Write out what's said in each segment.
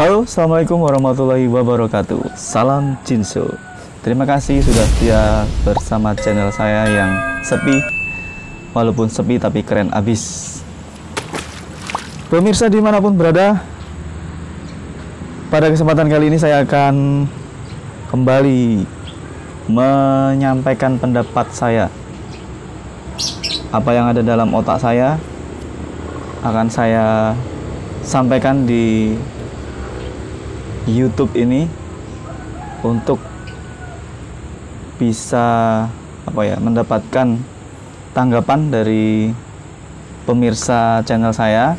Halo, assalamualaikum warahmatullahi wabarakatuh. Salam Jinso. Terima kasih sudah setia bersama channel saya yang sepi. Walaupun sepi tapi keren abis. Pemirsa dimanapun berada, pada kesempatan kali ini saya akan kembali menyampaikan pendapat saya. Apa yang ada dalam otak saya akan saya sampaikan di YouTube ini untuk bisa mendapatkan tanggapan dari pemirsa channel saya.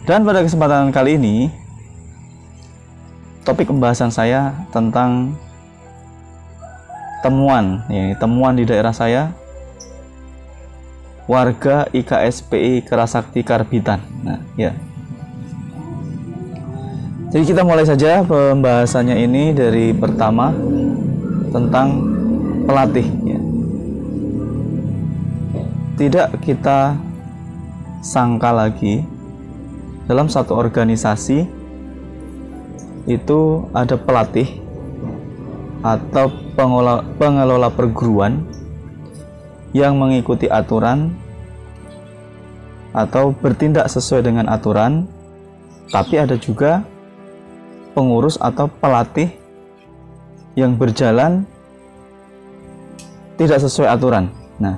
Dan pada kesempatan kali ini topik pembahasan saya tentang temuan di daerah saya warga IKSPI Kerasakti Karbitan. Jadi kita mulai saja pembahasannya ini dari pertama tentang pelatih. Tidak kita sangka lagi dalam satu organisasi itu ada pelatih atau pengelola perguruan yang mengikuti aturan atau bertindak sesuai dengan aturan, tapi ada juga pengurus atau pelatih yang berjalan tidak sesuai aturan. Nah,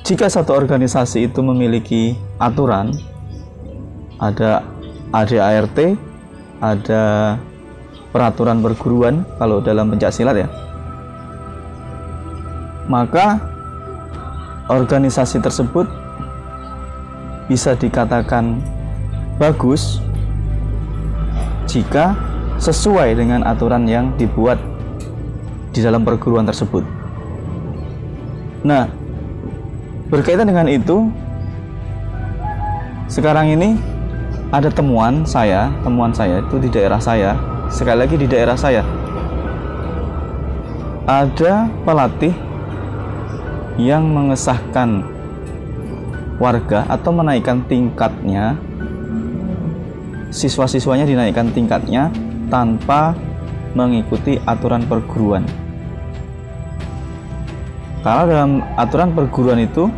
jika satu organisasi itu memiliki aturan, ada ADART, ada peraturan perguruan kalau dalam pencaksilat ya, maka organisasi tersebut bisa dikatakan bagus jika sesuai dengan aturan yang dibuat di dalam perguruan tersebut. Nah, berkaitan dengan itu, sekarang ini ada temuan saya itu di daerah saya. Sekali lagi di daerah saya ada pelatih yang mengesahkan warga atau menaikkan tingkatnya, siswa-siswanya dinaikkan tingkatnya tanpa mengikuti aturan perguruan. Karena dalam aturan perguruan itu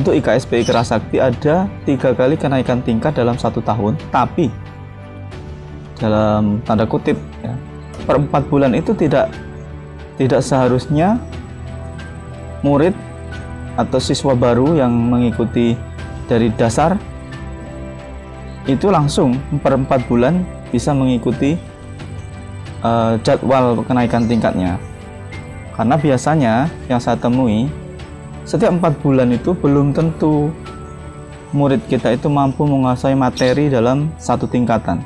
untuk IKSPI Kerasakti ada 3 kali kenaikan tingkat dalam 1 tahun, tapi dalam tanda kutip ya, per 4 bulan itu tidak seharusnya murid atau siswa baru yang mengikuti dari dasar itu langsung per 4 bulan bisa mengikuti jadwal kenaikan tingkatnya. Karena biasanya yang saya temui, setiap 4 bulan itu belum tentu murid kita itu mampu menguasai materi dalam satu tingkatan.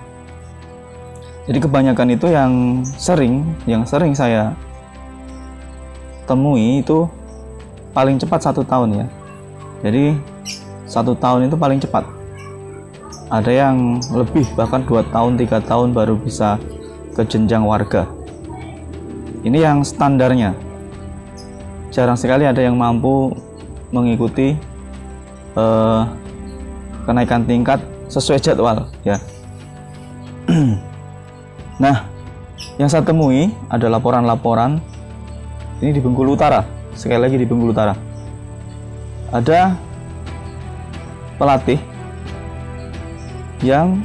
Jadi kebanyakan itu yang sering saya temui itu paling cepat 1 tahun ya. Jadi 1 tahun itu paling cepat. Ada yang lebih, bahkan 2 tahun, 3 tahun baru bisa ke jenjang warga. Ini yang standarnya. Jarang sekali ada yang mampu mengikuti kenaikan tingkat sesuai jadwal ya. Nah, yang saya temui ada laporan-laporan ini di Bengkulu Utara. Sekali lagi di Bengkulu Utara ada pelatih yang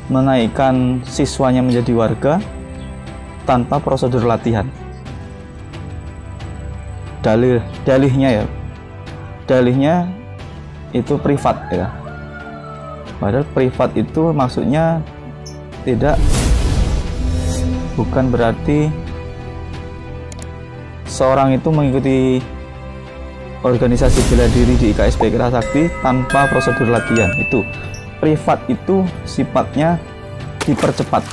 menaikkan siswanya menjadi warga tanpa prosedur latihan. Dalihnya itu privat ya. Padahal privat itu maksudnya bukan berarti seorang itu mengikuti organisasi bela diri di IKSPI Kerasakti tanpa prosedur latihan. Itu privat, itu sifatnya dipercepat.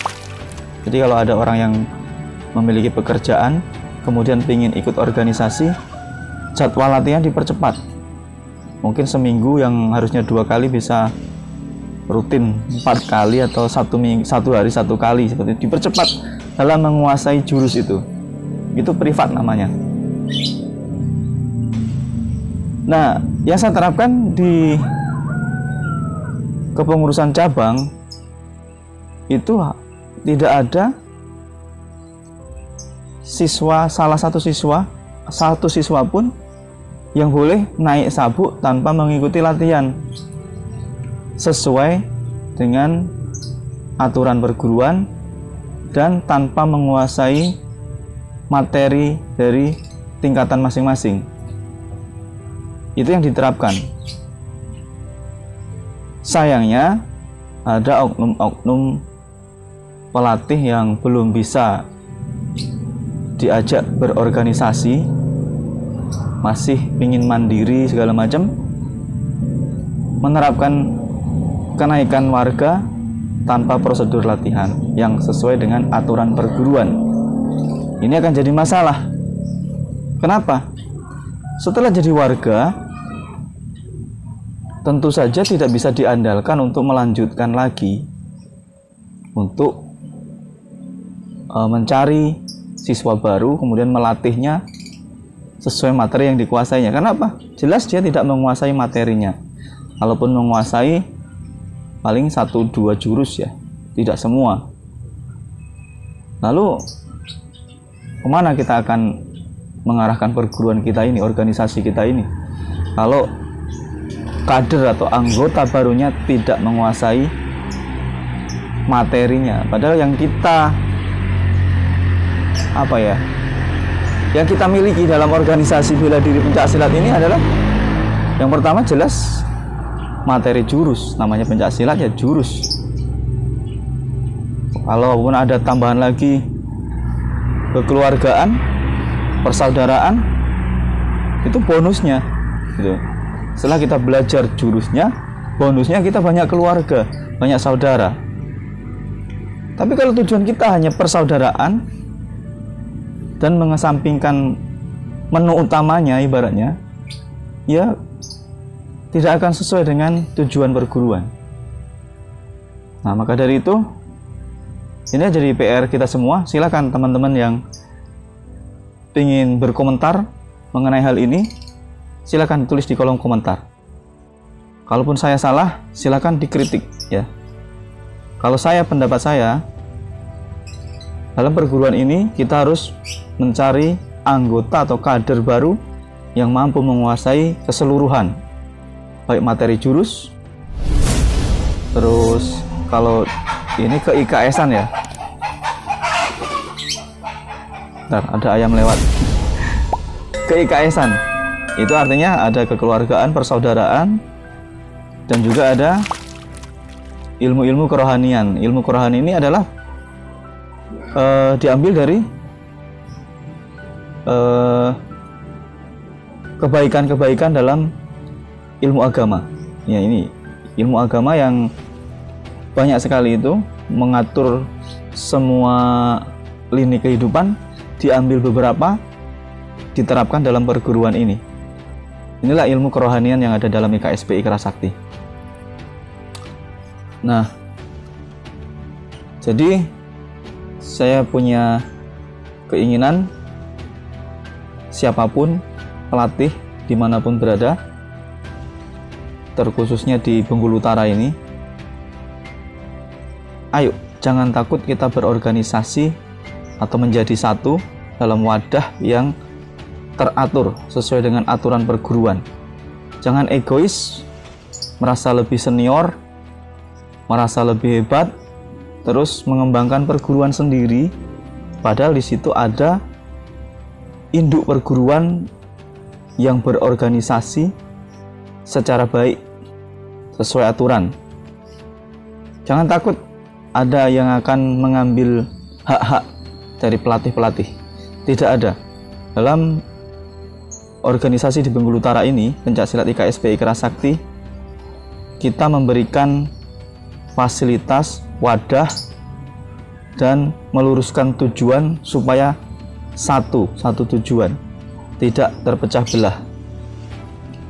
Jadi kalau ada orang yang memiliki pekerjaan kemudian ingin ikut organisasi, jadwal latihan dipercepat. Mungkin seminggu yang harusnya 2 kali bisa rutin 4 kali atau 1 hari 1 kali, seperti itu. Dipercepat dalam menguasai jurus itu. Itu privat namanya. Nah, yang saya terapkan di kepengurusan cabang itu tidak ada salah satu siswa pun yang boleh naik sabuk tanpa mengikuti latihan sesuai dengan aturan perguruan dan tanpa menguasai materi dari tingkatan masing-masing. Itu yang diterapkan. Sayangnya ada oknum-oknum pelatih yang belum bisa diajak berorganisasi, masih ingin mandiri segala macam, menerapkan kenaikan warga tanpa prosedur latihan yang sesuai dengan aturan perguruan. Ini akan jadi masalah. Kenapa? Setelah jadi warga, tentu saja tidak bisa diandalkan untuk melanjutkan lagi untuk mencari siswa baru kemudian melatihnya sesuai materi yang dikuasainya. Kenapa? Jelas dia tidak menguasai materinya. Kalaupun menguasai paling 1-2 jurus ya, tidak semua. Lalu kemana kita akan mengarahkan perguruan kita ini, organisasi kita ini, kalau kader atau anggota barunya tidak menguasai materinya? Padahal yang kita yang kita miliki dalam organisasi bela diri pencaksilat ini adalah yang pertama jelas materi jurus. Namanya pencaksilat ya jurus. Kalaupun ada tambahan lagi kekeluargaan, persaudaraan, itu bonusnya gitu. Setelah kita belajar jurusnya, bonusnya kita banyak keluarga, banyak saudara. Tapi kalau tujuan kita hanya persaudaraan dan mengesampingkan menu utamanya ibaratnya, ya tidak akan sesuai dengan tujuan perguruan. Nah, maka dari itu ini jadi PR kita semua. Silakan teman-teman yang ingin berkomentar mengenai hal ini, silakan tulis di kolom komentar. Kalaupun saya salah, silakan dikritik ya. Kalau pendapat saya, dalam perguruan ini kita harus mencari anggota atau kader baru yang mampu menguasai keseluruhan, baik materi jurus, terus kalau ini ke IKS-an ya. Bentar, ada ayam lewat. Ke IKS-an itu artinya ada kekeluargaan, persaudaraan, dan juga ada ilmu-ilmu kerohanian. Ilmu kerohanian ini adalah diambil dari kebaikan-kebaikan dalam ilmu agama. Ya, ini ilmu agama yang banyak sekali itu mengatur semua lini kehidupan, diambil beberapa, diterapkan dalam perguruan ini. Inilah ilmu kerohanian yang ada dalam IKSP Ikra Sakti. Nah, jadi saya punya keinginan siapapun pelatih dimanapun berada, terkhususnya di Bengkulu Utara ini, ayo jangan takut kita berorganisasi atau menjadi satu dalam wadah yang teratur sesuai dengan aturan perguruan. Jangan egois, merasa lebih senior, merasa lebih hebat, terus mengembangkan perguruan sendiri, padahal di situ ada induk perguruan yang berorganisasi secara baik sesuai aturan. Jangan takut ada yang akan mengambil hak-hak dari pelatih-pelatih. Tidak ada. Dalam organisasi di Bengkulu Utara ini, pencaksilat IKSP Ikra Sakti, kita memberikan fasilitas, wadah, dan meluruskan tujuan supaya satu tujuan, tidak terpecah belah,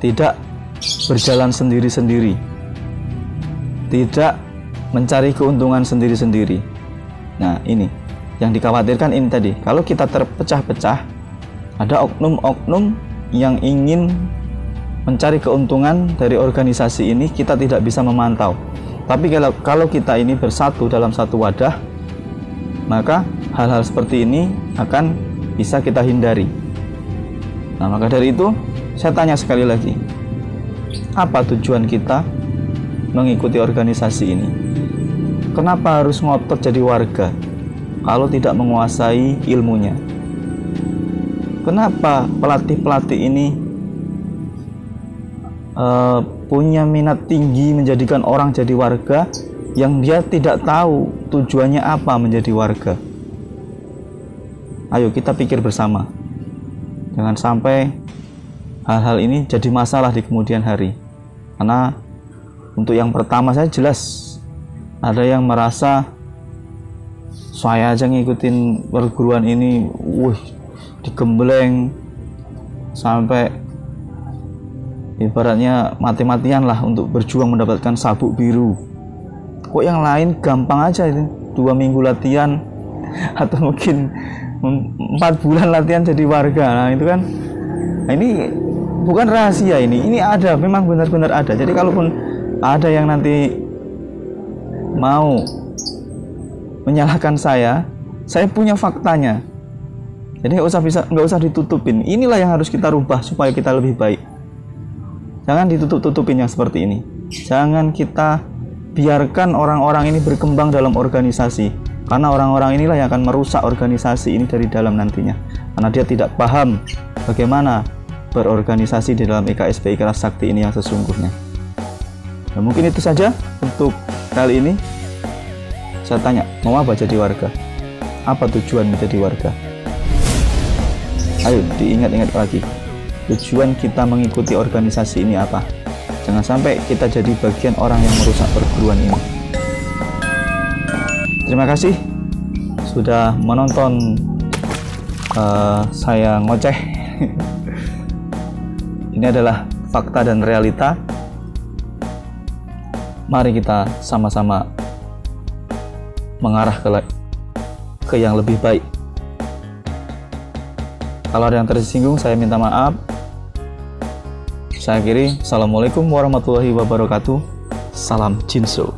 tidak berjalan sendiri-sendiri, tidak mencari keuntungan sendiri-sendiri. Nah, ini yang dikhawatirkan ini tadi. Kalau kita terpecah-pecah, ada oknum-oknum yang ingin mencari keuntungan dari organisasi ini, kita tidak bisa memantau. Tapi kalau kita ini bersatu dalam satu wadah, maka hal-hal seperti ini akan bisa kita hindari. Nah, maka dari itu saya tanya sekali lagi, apa tujuan kita mengikuti organisasi ini? Kenapa harus ngotot jadi warga kalau tidak menguasai ilmunya? Kenapa pelatih-pelatih ini punya minat tinggi menjadikan orang jadi warga yang dia tidak tahu tujuannya apa menjadi warga? Ayo kita pikir bersama. Jangan sampai hal-hal ini jadi masalah di kemudian hari. Karena untuk yang pertama saya jelas ada yang merasa saya aja ngikutin perguruan ini, digembleng sampai ibaratnya mati-matian lah untuk berjuang mendapatkan sabuk biru. Kok yang lain gampang aja itu, 2 minggu latihan atau mungkin 4 bulan latihan jadi warga. Nah itu kan, nah ini bukan rahasia, ini ada, memang benar-benar ada. Jadi kalaupun ada yang nanti mau menyalahkan saya punya faktanya. Jadi nggak usah ditutupin. Inilah yang harus kita rubah supaya kita lebih baik. Jangan ditutup-tutupin yang seperti ini. Jangan kita biarkan orang-orang ini berkembang dalam organisasi, karena orang-orang inilah yang akan merusak organisasi ini dari dalam nantinya, karena dia tidak paham bagaimana berorganisasi di dalam IKSP Ikhlas Sakti ini yang sesungguhnya. Nah, mungkin itu saja untuk kali ini. Saya tanya, mau apa jadi warga? Apa tujuan menjadi warga? Ayo diingat-ingat lagi, tujuan kita mengikuti organisasi ini apa? Jangan sampai kita jadi bagian orang yang merusak perguruan ini. Terima kasih sudah menonton saya ngoceh. Ini adalah fakta dan realita. Mari kita sama-sama mengarah ke yang lebih baik. Kalau ada yang tersinggung, saya minta maaf. Saya akhiri. Assalamualaikum warahmatullahi wabarakatuh. Salam Jinso.